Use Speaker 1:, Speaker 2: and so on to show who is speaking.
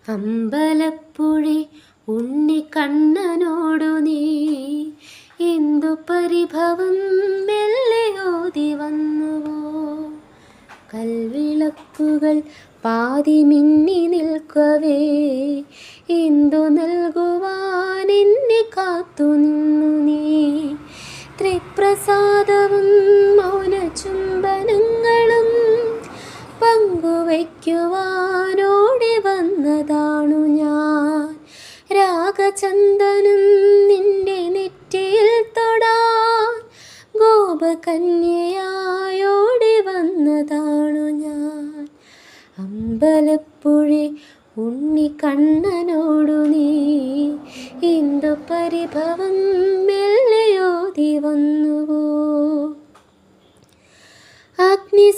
Speaker 1: അമ്പലപ്പുഴി ഉണ്ണിക്കണ്ണനോടു നീ എന്തു പരിഭവം മെല്ലെ ഓതി വന്നുവോ? കൽവിളക്കുകൾ പാതി മിന്നി നിൽക്കവേ എന്തു നൽകുവാൻ എന്നെ കാത്തു നിന്നു നീ? ത്രിപ്രസാദവും മൗന ചുംബനങ്ങളും പങ്കുവയ്ക്കുവാനോടി വന്നതാണു ഞാൻ. രാഗചന്ദനം നിന്റെ നെറ്റിയിൽ തൊടാൻ ഗോപകന്യയായോടി വന്നതാണു ഞാൻ. അമ്പലപ്പുഴി ഉണ്ണിക്കണ്ണനോടു നീ എന്തു പരിഭവം മെല്ലെയോതി വന്നുവോ? അഗ്നി